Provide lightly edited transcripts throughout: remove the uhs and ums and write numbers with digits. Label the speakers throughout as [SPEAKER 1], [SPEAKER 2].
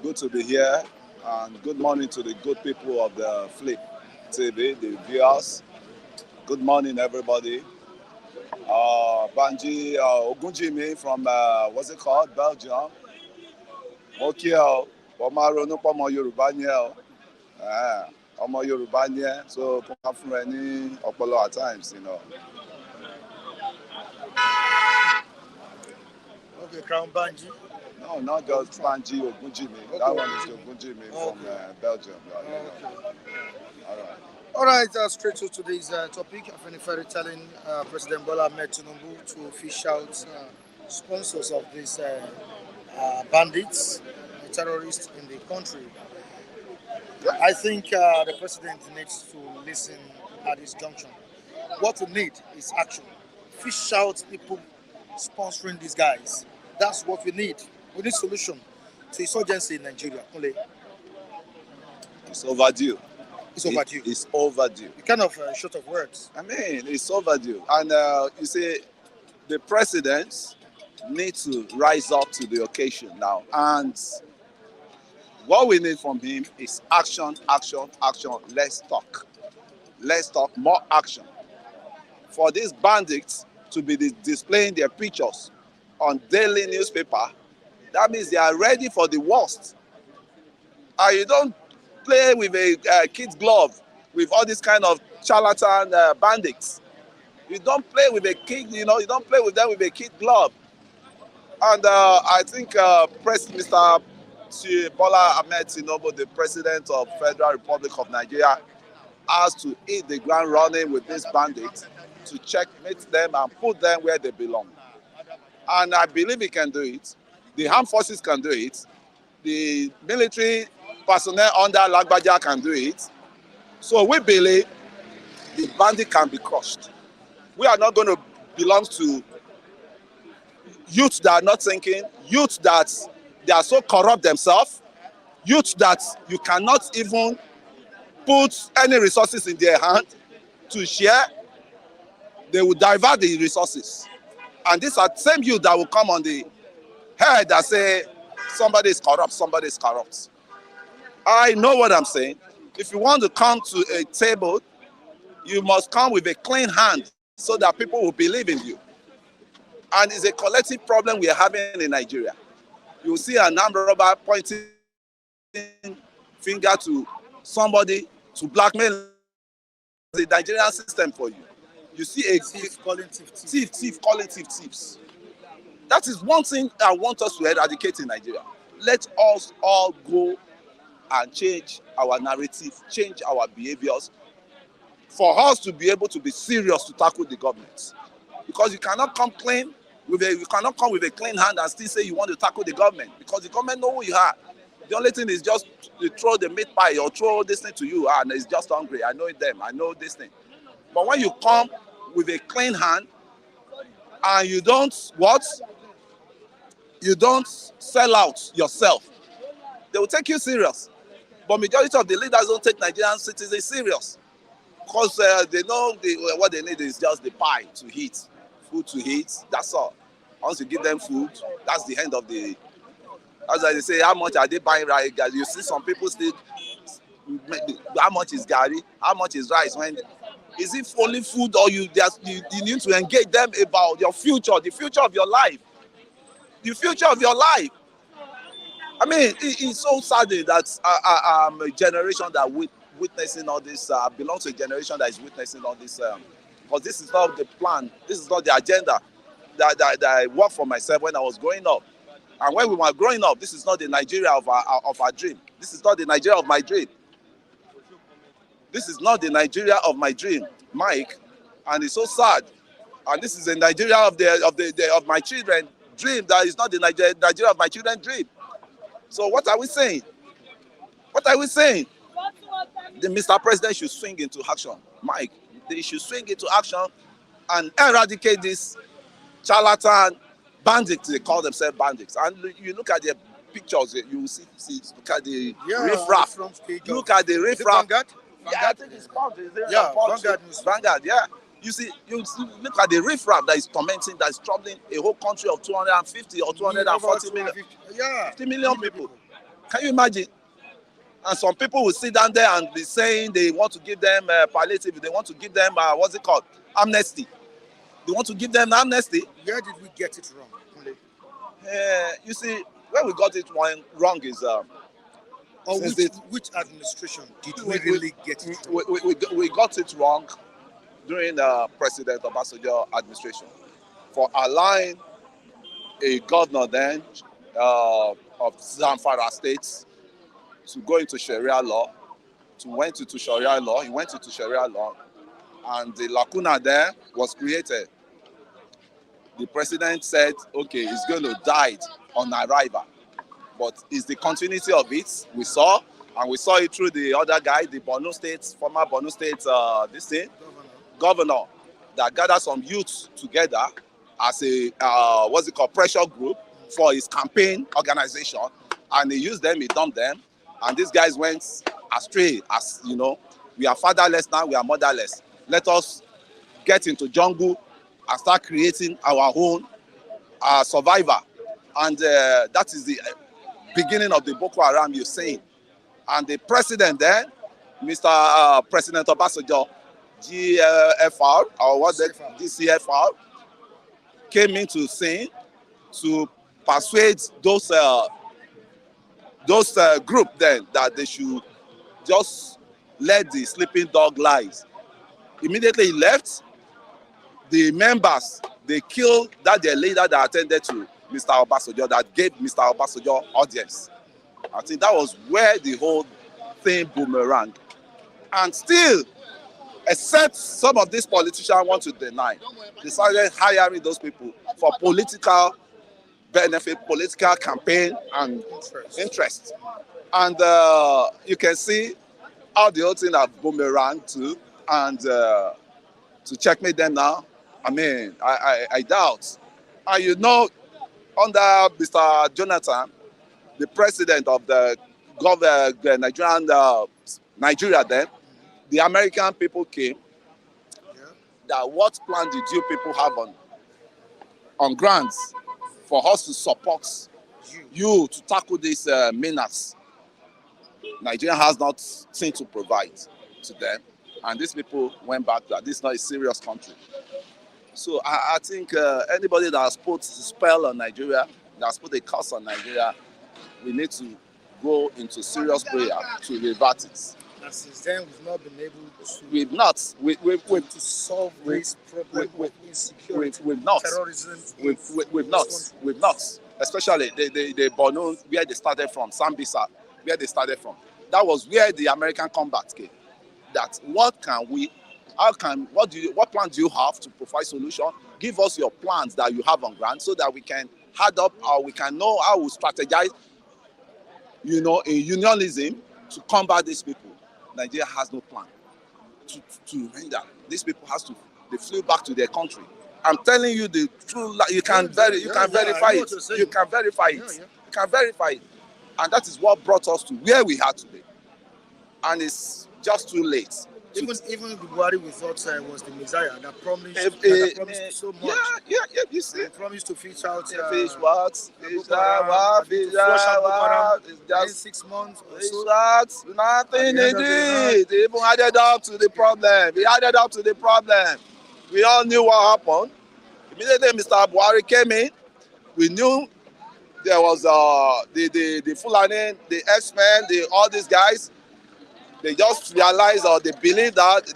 [SPEAKER 1] good to be here, and good morning to the good people of the Flip TV, the viewers. Good morning, everybody. Banji Ogunjimi from, what's it called, Belgium. Okay, ọmọ ronúpọ̀ ọmọ Yorùbá ni ẹ ọmọ Yorùbá ni ẹ, so kò máa fún ẹ ní ọpọlọ at times, you know.
[SPEAKER 2] Okay, Crown Banji.
[SPEAKER 1] No, not just Banji Ogunjimi. Okay. That one is Ogunjimi from Belgium.
[SPEAKER 2] All right, straight to today's topic. Afenifere telling President Bola Ahmed Tinubu to fish out sponsors of these bandits, terrorists in the country. I think the president needs to listen at this junction. What we need is action. Fish out people sponsoring these guys. That's what we need. We need solution to insurgency in Nigeria.
[SPEAKER 1] It's overdue.
[SPEAKER 2] It's overdue.
[SPEAKER 1] It's overdue.
[SPEAKER 2] You're kind of short of words.
[SPEAKER 1] I mean, it's overdue. And you see, the president needs to rise up to the occasion now. And what we need from him is action, action, action. Let's talk. Let's talk more action. For these bandits to be displaying their pictures on daily newspaper, that means they are ready for the worst. And you don't play with a kid's glove with all this kind of charlatan bandits. You don't play with a kid, you don't play with them with a kid glove. And I think Mr. Bola Ahmed Tinubu, the President of Federal Republic of Nigeria, has to hit the ground running with these bandits to checkmate them and put them where they belong. And I believe he can do it. The armed forces can do it. The military personnel under Lagbaja can do it. So we believe the bandit can be crushed. We are not going to belong to youth that are not thinking, youth that they are so corrupt themselves, youth that you cannot even put any resources in their hand to share. They will divert the resources. And these are the same youth that will come on the head that say somebody is corrupt, somebody is corrupt. I know what I'm saying. If you want to come to a table, you must come with a clean hand so that people will believe in you. And it's a collective problem we are having in Nigeria. You will see a number of robber pointing finger to somebody to blackmail the Nigerian system for you. You see a thief calling thief calling thieves. That is one thing I want us to eradicate in Nigeria. Let us all go and change our narrative, change our behaviors, for us to be able to be serious to tackle the government. Because you cannot come clean with a clean hand and still say you want to tackle the government, because the government know who you are. The only thing is just to throw the meat pie or throw this thing to you, and it's just hungry. I know them, I know this thing. But when you come with a clean hand and you don't sell out yourself, they will take you serious. But majority of the leaders don't take Nigerian citizens serious, because they know what they need is just the pie to eat, food to eat. That's all. Once you give them food, that's the end of the. As they say, how much are they buying rice? You see some people still, how much is gari? How much is rice? When is it only food, or you need to engage them about your future, the future of your life, the future of your life? I mean, it's so sad that I'm a generation that witnessing all this. I belong to a generation that is witnessing all this, because this is not the plan. This is not the agenda that I worked for myself when I was growing up. And when we were growing up, this is not the Nigeria of our dream. This is not the Nigeria of my dream. This is not the Nigeria of my dream, Mike. And it's so sad. And this is the Nigeria of my children dream. That is not the Nigeria of my children's dream. So what are we saying? What are we saying? The Mr. President should swing into action, Mike. They should swing into action and eradicate this charlatan bandits. They call themselves bandits. And you look at their pictures, you see look at the riffraff. Look at the riffraff.
[SPEAKER 2] Vanguard?
[SPEAKER 1] Yeah, I think it's called. Vanguard, yeah. You look at the riffraff that is tormenting, that is troubling a whole country of 250 or 240 million. 50 million people. Can you imagine? And some people will sit down there and be saying they want to give them palliative, they want to give them, what's it called? Amnesty. They want to give them amnesty.
[SPEAKER 2] Where did we get it wrong?
[SPEAKER 1] You see, where we got it wrong is
[SPEAKER 2] or
[SPEAKER 1] since
[SPEAKER 2] which administration did we really get it wrong?
[SPEAKER 1] We got it wrong during President Obasanjo administration for allowing a governor then of Zamfara State to go into Sharia law, he went into Sharia law, and the lacuna there was created. The president said, okay, he's going to die on arrival. But it's the continuity of it we saw, and we saw it through the other guy, the former Borno State, governor, that gathered some youths together as a, pressure group for his campaign organization. And he used them, he dumped them. And these guys went astray, as you know, we are fatherless now, we are motherless. Let us get into jungle and start creating our own survivor. And that is the beginning of the Boko Haram you're saying. And the president then, Mr. President Obasanjo, GFR, or what the GCFR, came into scene to persuade those group then that they should just let the sleeping dog lie. Immediately he left, the members, they killed their leader that attended to Mr. Obasanjo, that gave Mr. Obasanjo audience. I think that was where the whole thing boomerang. And still, except some of these politicians want to deny, they started hiring those people for political benefit, political campaign and interest. And you can see how the whole thing have boomerang too. And to checkmate them now, I mean, I doubt. And you know, under Mr. Jonathan, the president of the Nigeria then, the American people came. That what plan did you people have on grants for us to support you to tackle this menace? Nigeria has nothing to provide to them, and these people went back that this is not a serious country. So I think anybody that has put a spell on Nigeria, that has put a curse on Nigeria, we need to go into serious prayer to revert it.
[SPEAKER 2] And since then, we've not been able to.
[SPEAKER 1] We've not.
[SPEAKER 2] To solve this problem of insecurity, terrorism.
[SPEAKER 1] We've not. Especially the Borno, where they started from, Sambisa, where they started from. That was where the American combat came. That what plan do you have to provide solution? Give us your plans that you have on ground so that we can add up, or we can know how we strategize, you know, a unionism to combat these people. Nigeria has no plan to render. These people they flew back to their country. I'm telling you the truth. You can verify it. You can verify it. You can verify it. And that is what brought us to where we are today. And it's just too late.
[SPEAKER 2] Even the Buhari we thought was the Messiah that promised, so much.
[SPEAKER 1] Yeah, you see.
[SPEAKER 2] He promised to fish out.
[SPEAKER 1] Fish what?
[SPEAKER 2] Just 6 months or so.
[SPEAKER 1] Nothing they did. They even added up to the problem. We all knew what happened. Immediately Mr. Buhari came in, we knew there was the Fulani, the X-Men, all these guys. They just realize or they believe that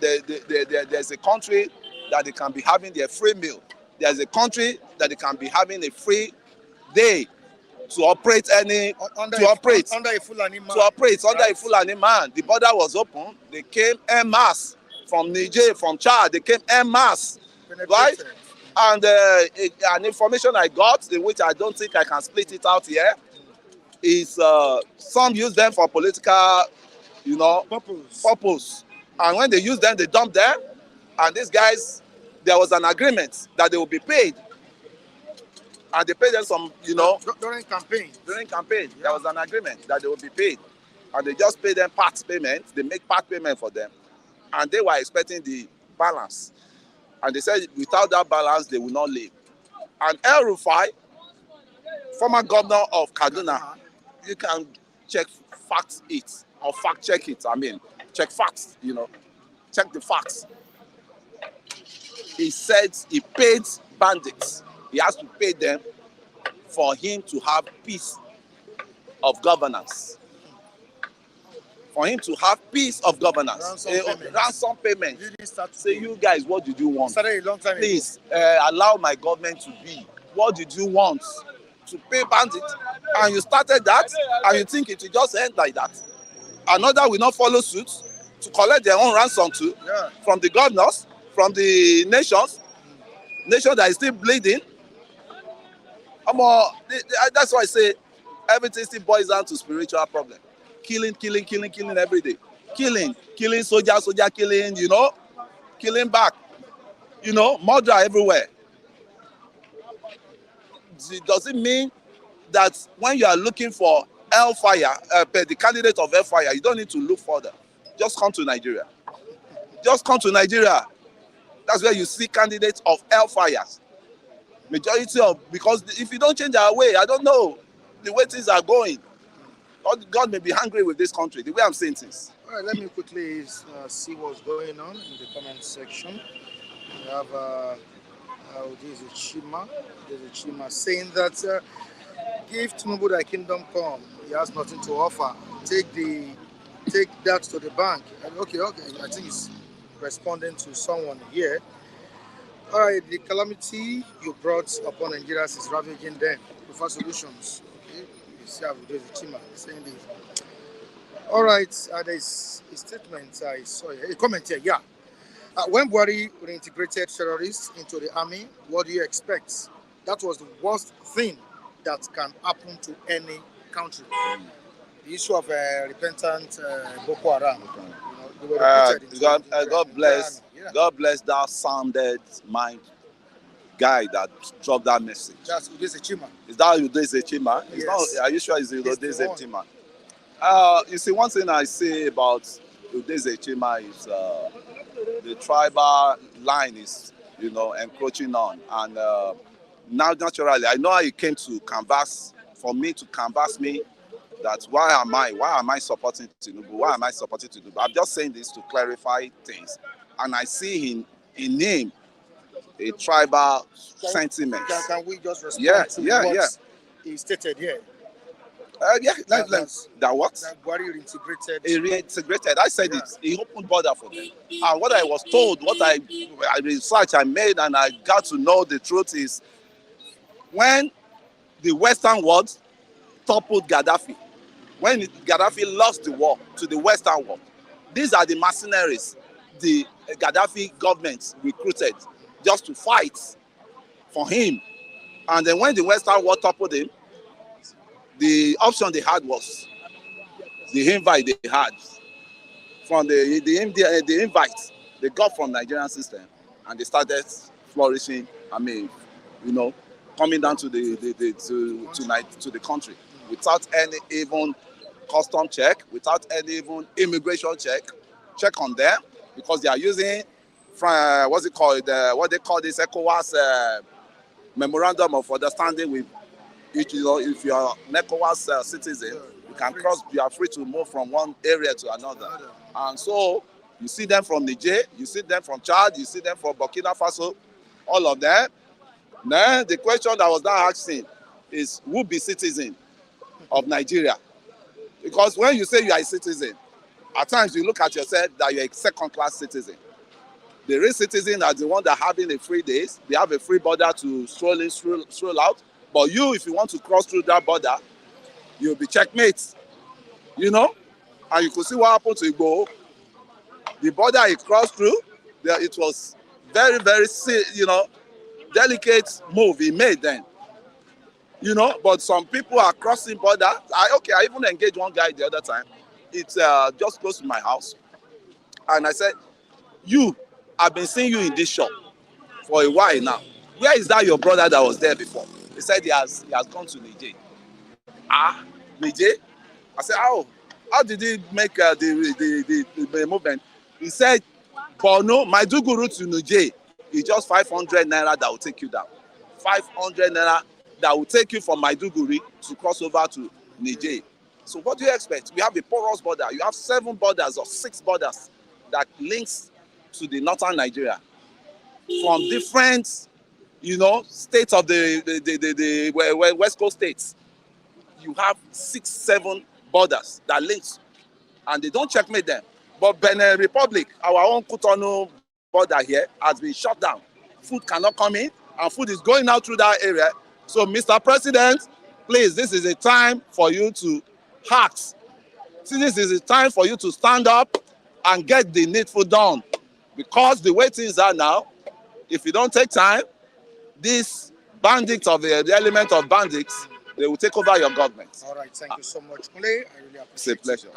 [SPEAKER 1] there's a country that they can be having their free meal. There's a country that they can be having a free day to operate under a Fulani man. A Fulani man. The border was open. They came en masse from Niger, from Chad. They came en masse, right? And an information I got, in which I don't think I can split it out here, is some use them for political, purpose. And when they use them, they dump them. And these guys, there was an agreement that they will be paid. And they paid them some,
[SPEAKER 2] During campaign.
[SPEAKER 1] Yeah. There was an agreement that they will be paid. And they just pay them part payment. They make part payment for them. And they were expecting the balance. And they said without that balance, they will not live. And El Rufai, former governor of Kaduna, you can check facts it, or fact check it. I mean, check facts, check the facts. He said he paid bandits. He has to pay them for him to have peace of governance. For him to have peace of governance. Ransom payment. Say, you guys, what did you want?
[SPEAKER 2] Started a long time
[SPEAKER 1] Please allow my government to be. What did you want? To pay bandits? And you started that, and you think it will just end like that. Another will not follow suit to collect their own ransom too, from the governors, from the nation that is still bleeding. That's why I say everything still boils down to spiritual problem. Killing every day. Killing soldier killing, killing back, murder everywhere. Does it mean that when you are looking for hellfire, the candidate of hellfire, you don't need to look further? Just come to Nigeria. Just come to Nigeria. That's where you see candidates of hellfires. Majority of, because if you don't change our way, I don't know the way things are going. God may be angry with this country, the way I'm saying things.
[SPEAKER 2] All right, let me quickly see what's going on in the comment section. We have this is Chima saying that give Tinubu thy kingdom come. He has nothing to offer. Take that to the bank. Okay. I think it's responding to someone here. All right, the calamity you brought upon Nigerians is ravaging them. Prefer solutions. Okay, you see how there's Chima saying this. All right, there's a statement I saw here, a comment here. Yeah. When Buhari reintegrated terrorists into the army, what do you expect? That was the worst thing that can happen to any country. The issue of repentant Boko Haram.
[SPEAKER 1] God bless that sounded mind guy that dropped that message.
[SPEAKER 2] That's Udeze Chima.
[SPEAKER 1] Is that Udeze Chima?
[SPEAKER 2] Yes.
[SPEAKER 1] Are you sure it's Udeze Chima? You see, one thing I say about Udeze Chima is the tribal line is, encroaching on. And now, naturally, I know how he came to canvass, for me to canvass me, that why am I supporting Tinubu? Why am I supporting Tinubu? I'm just saying this to clarify things. And I see in him a tribal sentiment.
[SPEAKER 2] Can we just respond to what he stated here?
[SPEAKER 1] That what?
[SPEAKER 2] That Buhari reintegrated.
[SPEAKER 1] He reintegrated. I said it. He opened border for them. And what I was told, what I research I made, and I got to know the truth is, when the Western world toppled Gaddafi, when Gaddafi lost the war to the Western world, these are the mercenaries the Gaddafi government recruited just to fight for him. And then when the Western world toppled him, the option they had was the invite they had from the invite they got from Nigerian system, and they started flourishing. I mean, coming down to the country without any even custom check, without any even immigration check on them, because they are using what they call this ECOWAS memorandum of understanding with. If you are an ECOWAS citizen, you can cross. You are free to move from one area to another. And so you see them from Niger, you see them from Chad, you see them from Burkina Faso, all of them. Then the question that was now asking is, who be citizen of Nigeria? Because when you say you are a citizen, at times you look at yourself that you're a second-class citizen. The real citizen are the one that having a free days. They have a free border to stroll in, stroll out. But you, if you want to cross through that border, you'll be checkmate. And you could see what happened to Igbo. The border he crossed through, it was very, very, delicate move he made then. But some people are crossing border. I even engaged one guy the other time. It's just close to my house. And I said, I've been seeing you in this shop for a while now. Where is that your brother that was there before? He said he has gone to Niger. Niger? I said, how did he make the movement? He said, Borno, Maiduguri to Niger is just 500 naira that will take you down. 500 naira that will take you from Maiduguri to cross over to Niger. So what do you expect? We have a porous border. You have 7 borders or 6 borders that links to the northern Nigeria from different, states of the West Coast states. You have 6, 7 borders that links, and they don't checkmate them. But Benin Republic, our own Cotonou border here, has been shut down. Food cannot come in, and food is going out through that area. So, Mr. President, please, this is a time for you to act. See, this is a time for you to stand up and get the needful done. Because the way things are now, if you don't take time, these bandits of the element of bandits, they will take over your government.
[SPEAKER 2] All right, thank you so much, Kule. I really appreciate it.
[SPEAKER 1] It's a pleasure.